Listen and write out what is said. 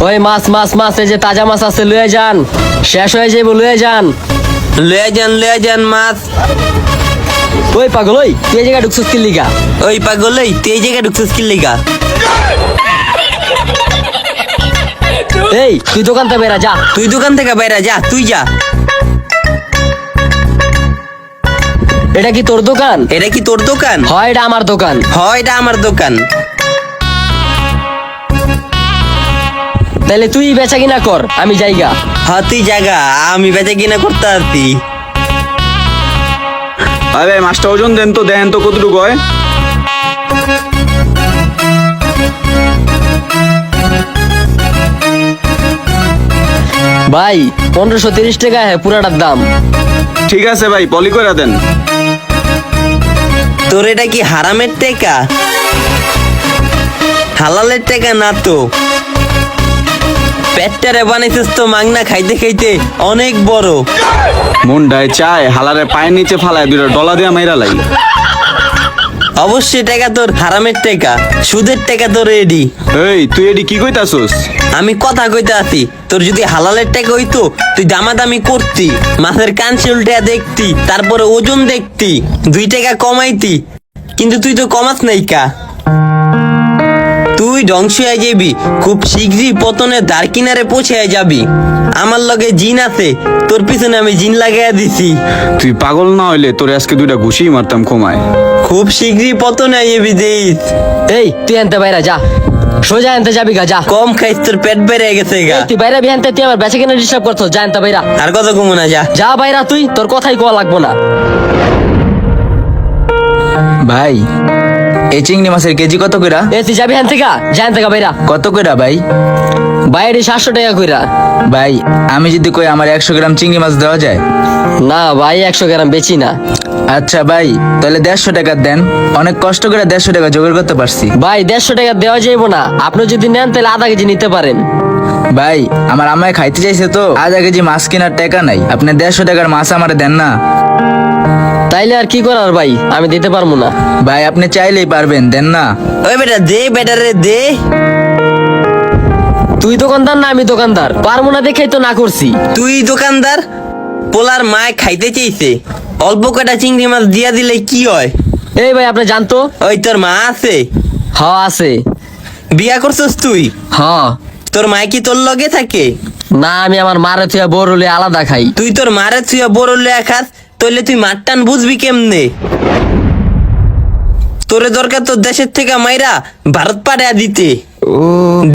ওই মাছ মাছ মাছ, এই যে তাজা মাছ আছে, লয়ে যান। শেষ হয়ে যাইব, লয়ে যান। লয়ে যান মাছ। ওই পাগল, ওই তুই এই জায়গায় ঢুকছিস কি লিগা? ওই পাগল, ওই তুই এই জায়গায় ঢুকছিস কি লিগা? এই তুই দোকান থেকে বেরা যা। তুই দোকান থেকে বাইরে যা, তুই যা। এটা কি তোর দোকান? এটা কি তোর দোকান? হয় এটা আমার দোকান। হয় এটা আমার দোকান। তাহলে তুই বেচা কিনা কর, আমি যাইগা। হ্যাঁ তুই জায়গা, আমি বেচা কিনা করতে আসছি। আরে মাছটা ওজন দেন তো কতটুকু হয়? ভাই 1530 টাকা হ্যাঁ পুরাটার দাম। ঠিক আছে ভাই, পলি করে দেন। তোর এটা কি হারামের টাকা? হালালের টাকা না তো। পেটটারে বানাইছিস তো মাংনা খাইতে খাইতে অনেক বড়। মনটায় চায় হালারে পায়ের নিচে ফালায় দুটো ডলা দিয়া মাইরা লাই। অবশ্যই টাকা তোর হারামের টাকা, সুদের টাকা তোর রেডি। এই তুই এডি কি কইতাছস? আমি কথা কইতে আছি, তোর যদি হালালের টাকা হইতো তুই দামাদামি করতি, মাছের কাঞ্চি উল্টা দেখতি, তারপরে ওজন দেখতি, 2 টাকা কমাইতি। কিন্তু তুই তো কমাস নাই কা। তুই ধ্বংস হয়ে যাবি, খুব শীঘ্রই পতনের দ্বার কিনারে পৌঁছে যাবি। আমার লগে জিন আছে, তোর পিছনে আমি জিন লাগাইয়া দিছি। তুই পাগল না হইলে তোরে আজকে 2টা ঘুষি মারতাম কমায়। খুব শীঘ্রই পতনে যাবি দেশ। এই তুই আনতে বাইরা যা, সোজা আনতে যাবি গা, যা। কম খাইস, তোর পেট বেড়ে গেছে গা। এই, তুই বাইরা বিহানতে, তুই আমার বেচা কিনা ডিস্টার্ব করছো, যা আনতে বাইরা। আর কত কমু না যা। যা বাইরা, তুই তোর কথাই কোয়া লাগবো না। ভাই এই চিংড়ি মাছের কেজি কত কইরা? এ তুই যাবি হ্যান থেকে, যা আনতে গা বাইরা। কত কইরা ভাই? বাইরে 700 টাকা কইরা। ভাই আমি যদি কই আমার 100 গ্রাম চিংড়ি মাছ দেওয়া যায়? না ভাই, 100 গ্রাম বেচি না। আচ্ছা ভাই তাহলে 150 টাকা দেন, অনেক কষ্ট করে 150 টাকা জোগাড় করতে পারছি। ভাই 150 টাকা দেওয়া যাইব না, আপনি যদি নেন তাহলে আধা কেজি নিতে পারেন। ভাই আমার আম্মায় খাইতে চাইছে তো, আধা কেজি মাছ কেনার টাকা নাই, আপনি 150 টাকার মাছ আমারে দেন না। তাইলে আর কি করার ভাই, আমি দিতে পারবো না। ভাই আপনি চাইলেই পারবেন, দেন না। ওই বেটা দে, বেটা রে দে। তুই দোকানদার না আমি দোকানদার, পারবো না দেখেই তো না করছি। তুই দোকানদার, পোলার মায় খাইতে চাইছে, অল্প কটা চিংড়ি মাছ দিয়া দিলে কি হয়? এই ভাই আপনি জানতো? ওই তোর মা আছে? হ আছে। বিয়া করছস তুই? হ। তোর মায় কি তোর লগে থাকে? না, আমি আমার মারে থুয়া বড় হলে আলাদা খাই। তুই তোর মারে তুইয়া বড় লইয়া খাস, তাইলে তুই মার টান বুঝবি কেমনে? তোরে দরকার তোর দেশের থেকে মাইরা ভারত পাড়া দিতে।